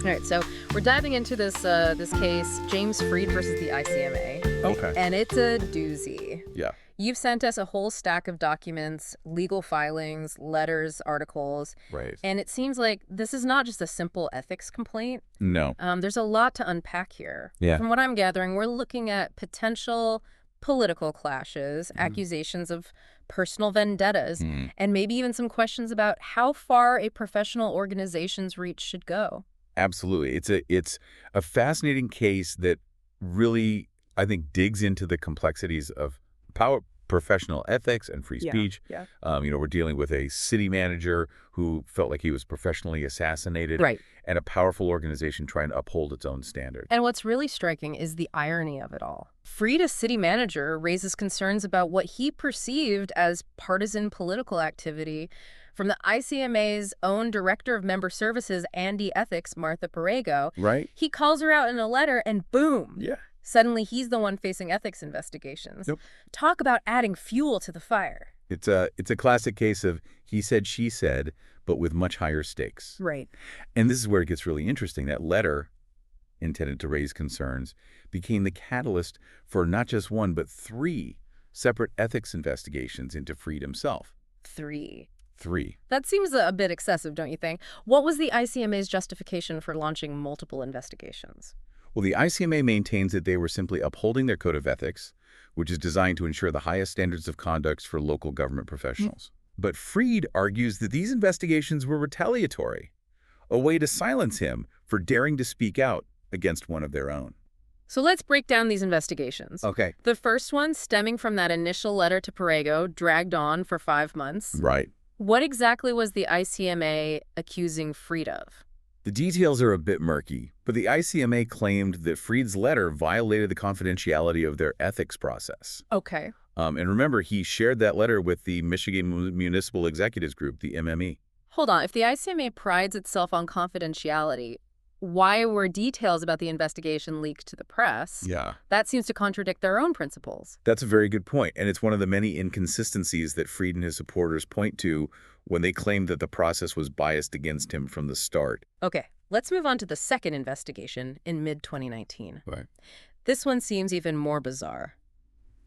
All right, so we're diving into this case, James Freed versus the ICMA. Okay. And it's a doozy. Yeah. You've sent us a whole stack of documents, legal filings, letters, articles, Right. and it seems like this is not just a simple ethics complaint. No. There's a lot to unpack here. Yeah. From what I'm gathering, we're looking at potential political clashes, accusations of personal vendettas, and maybe even some questions about how far a professional organization's reach should go. Absolutely. It's a fascinating case that really, I think, digs into the complexities of professional ethics and free speech. Yeah. We're dealing with a city manager who felt like he was professionally assassinated. Right. And a powerful organization trying to uphold its own standard. And what's really striking is the irony of it all. Freed, as city manager, raises concerns about what he perceived as partisan political activity from the ICMA's own director of member services, Ethics, Martha Perego. Right. He calls her out in a letter and boom. Yeah. Suddenly he's the one facing ethics investigations. Yep. Talk about adding fuel to the fire. It's a classic case of he said, she said, but with much higher stakes. Right. And this is where it gets really interesting. That letter, intended to raise concerns, became the catalyst for not just one, but 3 separate ethics investigations into Freed himself. 3. That seems a bit excessive, don't you think? What was the ICMA's justification for launching multiple investigations? Well, the ICMA maintains that they were simply upholding their code of ethics, which is designed to ensure the highest standards of conduct for local government professionals. But Freed argues that these investigations were retaliatory, a way to silence him for daring to speak out against one of their own. So let's break down these investigations. Okay. The first one, stemming from that initial letter to Perego, dragged on for 5 months. Right. What exactly was the ICMA accusing Freed of? The details are a bit murky, but the ICMA claimed that Freed's letter violated the confidentiality of their ethics process. Okay. And remember, he shared that letter with the Michigan Municipal Executives Group, the MME. Hold on. If the ICMA prides itself on confidentiality, why were details about the investigation leaked to the press? Yeah. That seems to contradict their own principles. That's a very good point, and it's one of the many inconsistencies that Freed and his supporters point to when they claim that the process was biased against him from the start. Okay, let's move on to the second investigation in mid-2019. Right. This one seems even more bizarre.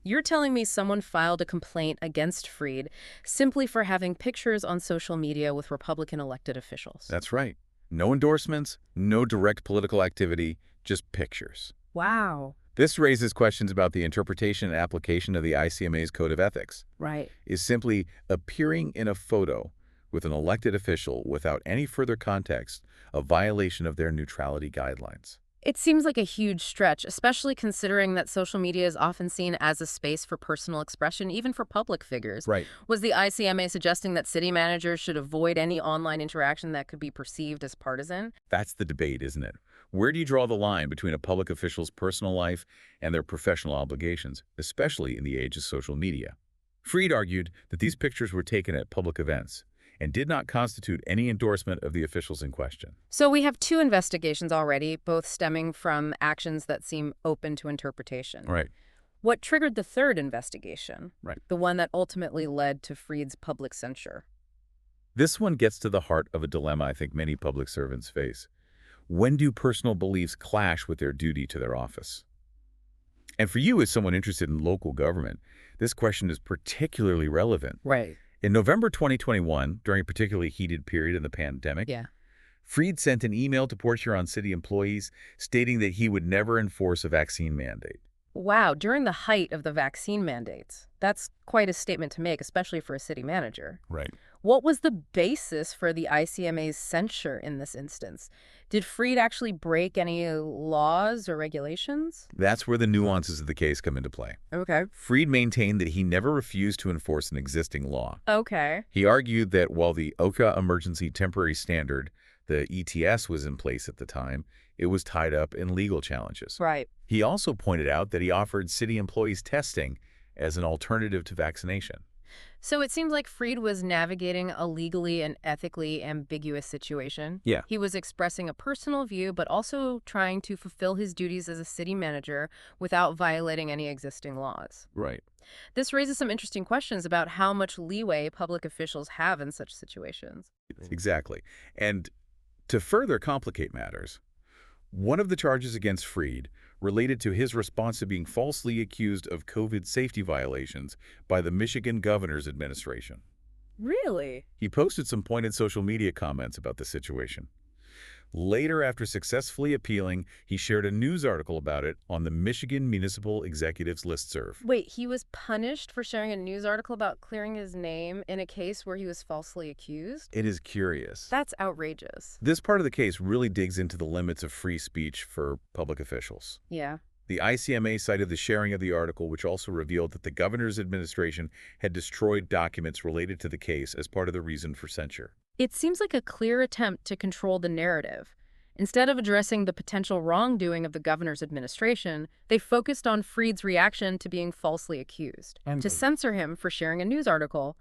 You're telling me someone filed a complaint against Freed simply for having pictures on social media with Republican elected officials. That's right. No endorsements, no direct political activity, just pictures. Wow. This raises questions about the interpretation and application of the ICMA's Code of Ethics. Right. Is simply appearing in a photo with an elected official without any further context a violation of their neutrality guidelines? It seems like a huge stretch, especially considering that social media is often seen as a space for personal expression, even for public figures. Right. Was the ICMA suggesting that city managers should avoid any online interaction that could be perceived as partisan? That's the debate, isn't it? Where do you draw the line between a public official's personal life and their professional obligations, especially in the age of social media? Freed argued that these pictures were taken at public events and did not constitute any endorsement of the officials in question. So we have 2 investigations already, both stemming from actions that seem open to interpretation. Right. What triggered the third investigation? Right. The one that ultimately led to Freed's public censure. This one gets to the heart of a dilemma I think many public servants face. When do personal beliefs clash with their duty to their office? And for you, as someone interested in local government, this question is particularly relevant. Right. In November 2021, during a particularly heated period in the pandemic, Freed sent an email to Port Huron city employees stating that he would never enforce a vaccine mandate. Wow, during the height of the vaccine mandates. That's quite a statement to make, especially for a city manager. Right. What was the basis for the ICMA's censure in this instance? Did Freed actually break any laws or regulations? That's where the nuances of the case come into play. Okay. Freed maintained that he never refused to enforce an existing law. Okay. He argued that while the OCA Emergency Temporary Standard, the ETS, was in place at the time, it was tied up in legal challenges. Right. He also pointed out that he offered city employees testing as an alternative to vaccination. So it seems like Freed was navigating a legally and ethically ambiguous situation. Yeah. He was expressing a personal view, but also trying to fulfill his duties as a city manager without violating any existing laws. Right. This raises some interesting questions about how much leeway public officials have in such situations. Exactly. And To further complicate matters, one of the charges against Fried related to his response to being falsely accused of COVID safety violations by the Michigan governor's administration. Really? He posted some pointed social media comments about the situation. Later, after successfully appealing, he shared a news article about it on the Michigan Municipal Executives listserv. Wait, he was punished for sharing a news article about clearing his name in a case where he was falsely accused? It is curious. That's outrageous. This part of the case really digs into the limits of free speech for public officials. Yeah. The ICMA cited the sharing of the article, which also revealed that the governor's administration had destroyed documents related to the case as part of the reason for censure. It seems like a clear attempt to control the narrative. Instead of addressing the potential wrongdoing of the governor's administration, they focused on Fried's reaction to being falsely accused, to censor him for sharing a news article.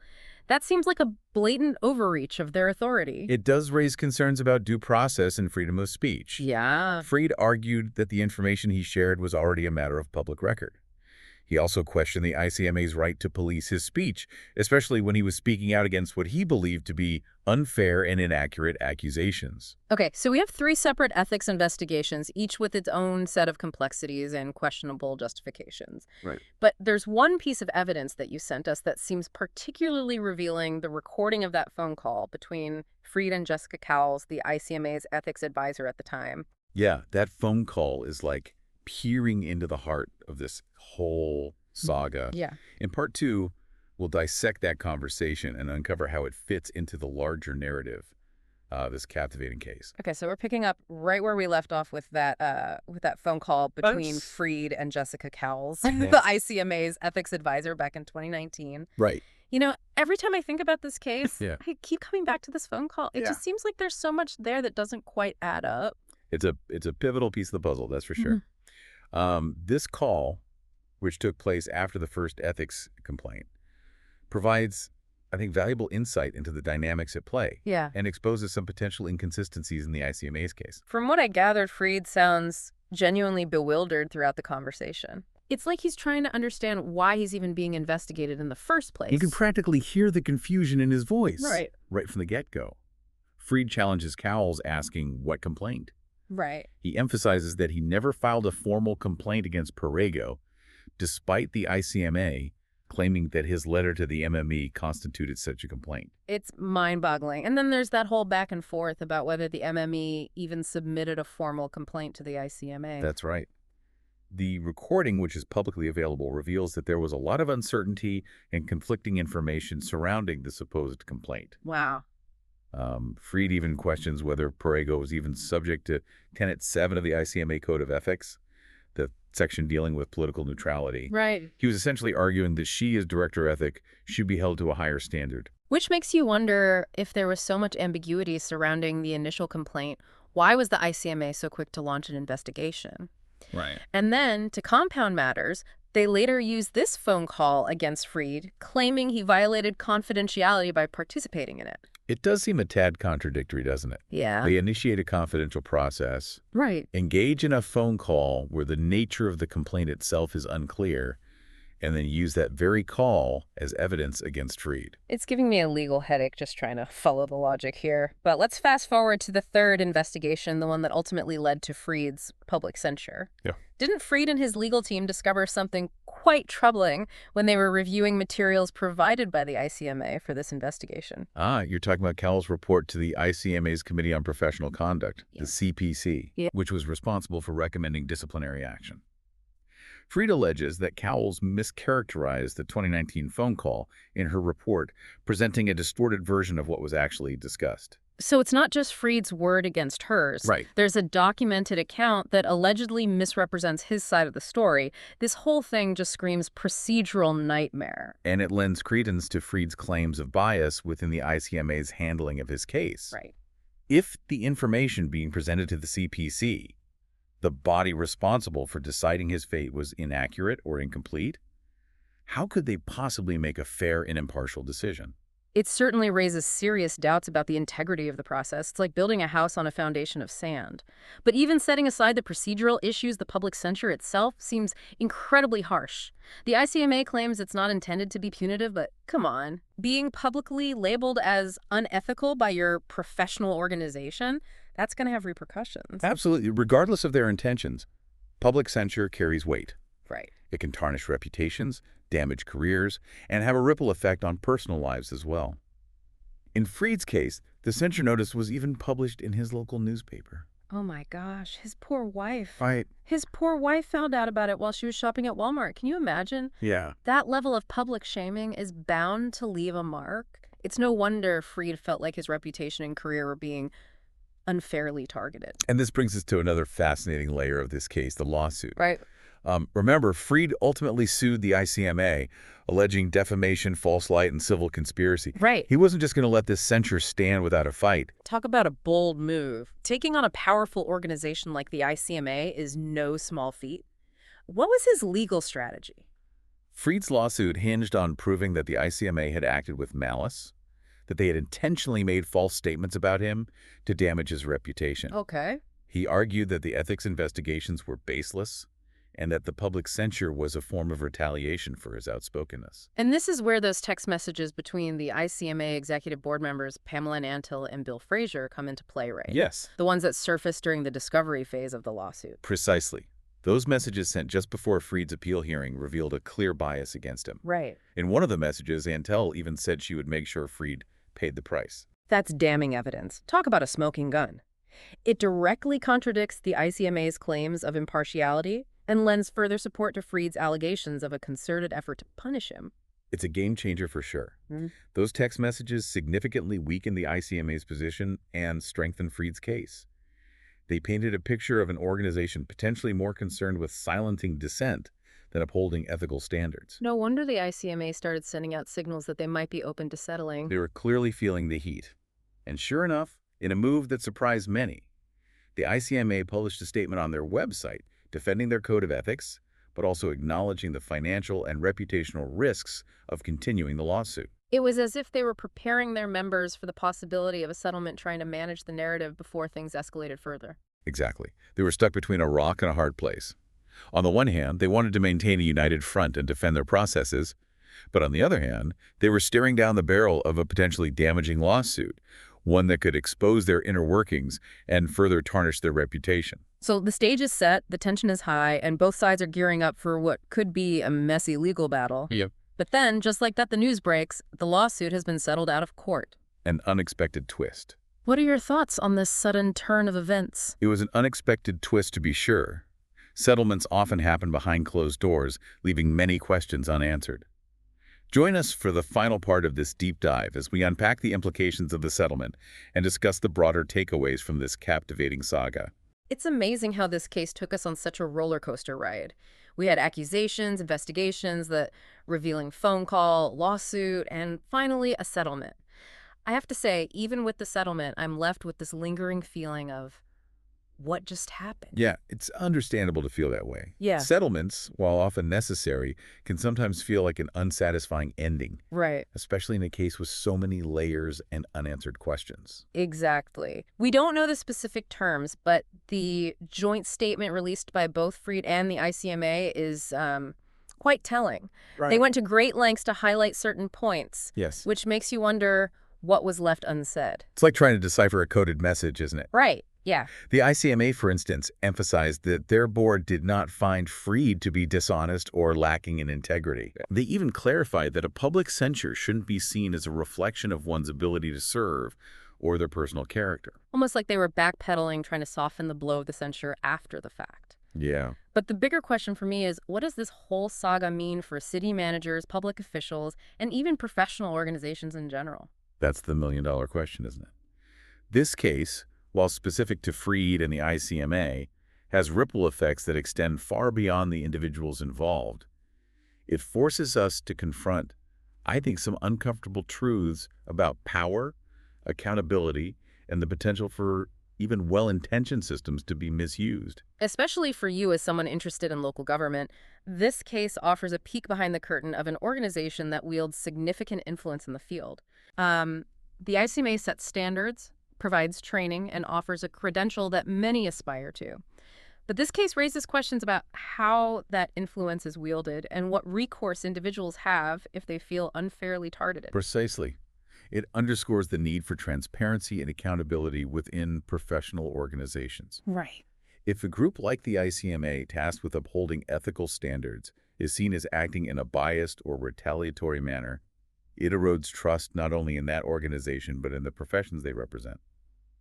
That seems like a blatant overreach of their authority. It does raise concerns about due process and freedom of speech. Yeah. Fried argued that the information he shared was already a matter of public record. He also questioned the ICMA's right to police his speech, especially when he was speaking out against what he believed to be unfair and inaccurate accusations. Okay, so we have 3 separate ethics investigations, each with its own set of complexities and questionable justifications. Right. But there's one piece of evidence that you sent us that seems particularly revealing: the recording of that phone call between Fried and Jessica Cowles, the ICMA's ethics advisor at the time. Yeah, that phone call is like peering into the heart of this whole saga. Yeah. In part 2, we'll dissect that conversation and uncover how it fits into the larger narrative of this captivating case. Okay, so we're picking up right where we left off with that phone call between That's- Fried and Jessica Cowles, the ICMA's ethics advisor back in 2019. Right. You know, every time I think about this case, Yeah. I keep coming back to this phone call. It just seems like there's so much there that doesn't quite add up. It's a pivotal piece of the puzzle, that's for sure. This call, which took place after the first ethics complaint, provides, I think, valuable insight into the dynamics at play. Yeah. And exposes some potential inconsistencies in the ICMA's case. From what I gathered, Fried sounds genuinely bewildered throughout the conversation. It's like he's trying to understand why he's even being investigated in the first place. You can practically hear the confusion in his voice. Right from the get-go. Fried challenges Cowles, asking what complaint. Right. He emphasizes that he never filed a formal complaint against Perego, despite the ICMA claiming that his letter to the MME constituted such a complaint. It's mind-boggling. And then there's that whole back and forth about whether the MME even submitted a formal complaint to the ICMA. That's right. The recording, which is publicly available, reveals that there was a lot of uncertainty and conflicting information surrounding the supposed complaint. Wow. Fried even questions whether Perego was even subject to Tenet 7 of the ICMA Code of Ethics, the section dealing with political neutrality. Right. He was essentially arguing that she, as director ethic, should be held to a higher standard. Which makes you wonder, if there was so much ambiguity surrounding the initial complaint, why was the ICMA so quick to launch an investigation? Right. And then, to compound matters, they later used this phone call against Fried, claiming he violated confidentiality by participating in it. It does seem a tad contradictory, doesn't it? Yeah. They initiate a confidential process, Right. engage in a phone call where the nature of the complaint itself is unclear, and then use that very call as evidence against Fried. It's giving me a legal headache just trying to follow the logic here. But let's fast forward to the third investigation, the one that ultimately led to Fried's public censure. Yeah. Didn't Fried and his legal team discover something quite troubling when they were reviewing materials provided by the ICMA for this investigation? You're talking about Cowles' report to the ICMA's Committee on Professional Conduct, the CPC, which was responsible for recommending disciplinary action. Fried alleges that Cowles mischaracterized the 2019 phone call in her report, presenting a distorted version of what was actually discussed. So it's not just Fried's word against hers. Right. There's a documented account that allegedly misrepresents his side of the story. This whole thing just screams procedural nightmare. And it lends credence to Fried's claims of bias within the ICMA's handling of his case. Right. If the information being presented to the CPC, the body responsible for deciding his fate, was inaccurate or incomplete, how could they possibly make a fair and impartial decision? It certainly raises serious doubts about the integrity of the process. It's like building a house on a foundation of sand. But even setting aside the procedural issues, the public censure itself seems incredibly harsh. The ICMA claims it's not intended to be punitive, but come on. Being publicly labeled as unethical by your professional organization, That's going to have repercussions. Absolutely. Regardless of their intentions, public censure carries weight. Right. It can tarnish reputations, damage careers, and have a ripple effect on personal lives as well. In Freed's case, the censure notice was even published in his local newspaper. Oh my gosh, his poor wife. Right. His poor wife found out about it while she was shopping at Walmart. Can you imagine? Yeah. That level of public shaming is bound to leave a mark. It's no wonder Freed felt like his reputation and career were being unfairly targeted. And this brings us to another fascinating layer of this case, the lawsuit. Right. Remember, Freed ultimately sued the ICMA, alleging defamation, false light, and civil conspiracy. Right. He wasn't just going to let this censure stand without a fight. Talk about a bold move. Taking on a powerful organization like the ICMA is no small feat. What was his legal strategy? Freed's lawsuit hinged on proving that the ICMA had acted with malice, that they had intentionally made false statements about him to damage his reputation. Okay. He argued that the ethics investigations were baseless and that the public censure was a form of retaliation for his outspokenness. And this is where those text messages between the ICMA executive board members Pamela Nantil and Bill Frazier come into play, right? Yes. The ones that surfaced during the discovery phase of the lawsuit. Precisely. Those messages sent just before Freed's appeal hearing revealed a clear bias against him. Right. In one of the messages, Nantel even said she would make sure Freed paid the price. That's damning evidence. Talk about a smoking gun. It directly contradicts the ICMA's claims of impartiality and lends further support to Freed's allegations of a concerted effort to punish him. It's a game changer for sure. Mm. Those text messages significantly weakened the ICMA's position and strengthened Freed's case. They painted a picture of an organization potentially more concerned with silencing dissent than upholding ethical standards. No wonder the ICMA started sending out signals that they might be open to settling. They were clearly feeling the heat. And sure enough, in a move that surprised many, the ICMA published a statement on their website defending their code of ethics, but also acknowledging the financial and reputational risks of continuing the lawsuit. It was as if they were preparing their members for the possibility of a settlement, trying to manage the narrative before things escalated further. Exactly. They were stuck between a rock and a hard place. On the one hand, they wanted to maintain a united front and defend their processes, but on the other hand, they were staring down the barrel of a potentially damaging lawsuit, one that could expose their inner workings and further tarnish their reputation. So the stage is set, the tension is high, and both sides are gearing up for what could be a messy legal battle. Yep. But then, just like that, the news breaks, the lawsuit has been settled out of court. An unexpected twist. What are your thoughts on this sudden turn of events? It was an unexpected twist, to be sure. Settlements often happen behind closed doors, leaving many questions unanswered. Join us for the final part of this deep dive as we unpack the implications of the settlement and discuss the broader takeaways from this captivating saga. It's amazing how this case took us on such a roller coaster ride. We had accusations, investigations, the revealing phone call, lawsuit, and finally a settlement. I have to say, even with the settlement, I'm left with this lingering feeling of what just happened. Yeah, it's understandable to feel that way. Yeah. Settlements, while often necessary, can sometimes feel like an unsatisfying ending, Right. especially in a case with so many layers and unanswered questions. Exactly. We don't know the specific terms, but the joint statement released by both Freed and the ICMA is quite telling. Right. They went to great lengths to highlight certain points, Yes. which makes you wonder what was left unsaid. It's like trying to decipher a coded message, isn't it? Right. Yeah. The ICMA, for instance, emphasized that their board did not find Freed to be dishonest or lacking in integrity. They even clarified that a public censure shouldn't be seen as a reflection of one's ability to serve or their personal character. Almost like they were backpedaling, trying to soften the blow of the censure after the fact. Yeah. But the bigger question for me is, what does this whole saga mean for city managers, public officials, and even professional organizations in general? That's the million-dollar question, isn't it? This case, while specific to Freed and the ICMA, has ripple effects that extend far beyond the individuals involved. It forces us to confront, I think, some uncomfortable truths about power, accountability, and the potential for even well-intentioned systems to be misused. Especially for you as someone interested in local government, this case offers a peek behind the curtain of an organization that wields significant influence in the field. The ICMA sets standards, provides training, and offers a credential that many aspire to. But this case raises questions about how that influence is wielded and what recourse individuals have if they feel unfairly targeted. Precisely. It underscores the need for transparency and accountability within professional organizations. Right. If a group like the ICMA, tasked with upholding ethical standards, is seen as acting in a biased or retaliatory manner, it erodes trust not only in that organization but in the professions they represent.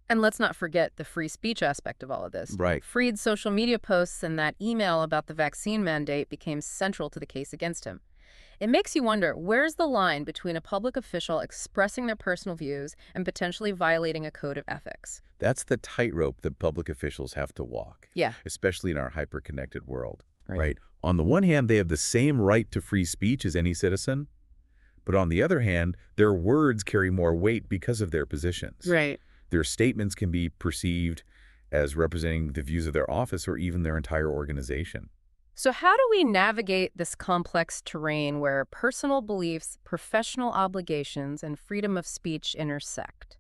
And let's not forget the free speech aspect of all of this. Right. Freed's social media posts and that email about the vaccine mandate became central to the case against him. It makes you wonder, where's the line between a public official expressing their personal views and potentially violating a code of ethics? That's the tightrope that public officials have to walk, Yeah. especially in our hyper-connected world. Right. On the one hand, they have the same right to free speech as any citizen, but on the other hand, their words carry more weight because of their positions. Right. Their statements can be perceived as representing the views of their office or even their entire organization. So how do we navigate this complex terrain where personal beliefs, professional obligations, and freedom of speech intersect?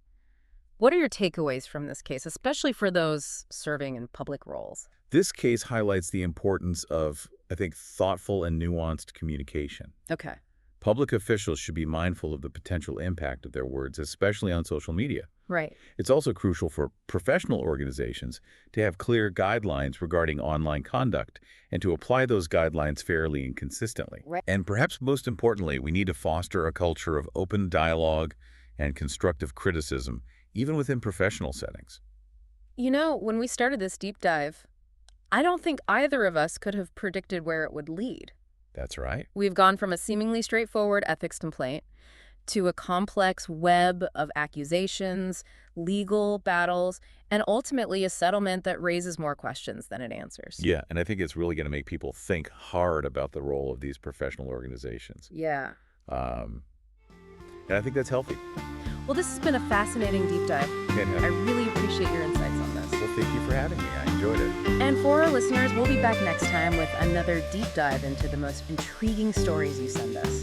What are your takeaways from this case, especially for those serving in public roles? This case highlights the importance of, I think, thoughtful and nuanced communication. Okay. Public officials should be mindful of the potential impact of their words, especially on social media. Right. It's also crucial for professional organizations to have clear guidelines regarding online conduct and to apply those guidelines fairly and consistently. Right. And perhaps most importantly, we need to foster a culture of open dialogue and constructive criticism, even within professional settings. You know, when we started this deep dive, I don't think either of us could have predicted where it would lead. That's right. We've gone from a seemingly straightforward ethics complaint to a complex web of accusations, legal battles, and ultimately a settlement that raises more questions than it answers. Yeah, and I think it's really going to make people think hard about the role of these professional organizations. Yeah. And I think that's healthy. Well, this has been a fascinating deep dive. I really appreciate your insights on this. Well, thank you for having me. I enjoyed it. And for our listeners, we'll be back next time with another deep dive into the most intriguing stories you send us.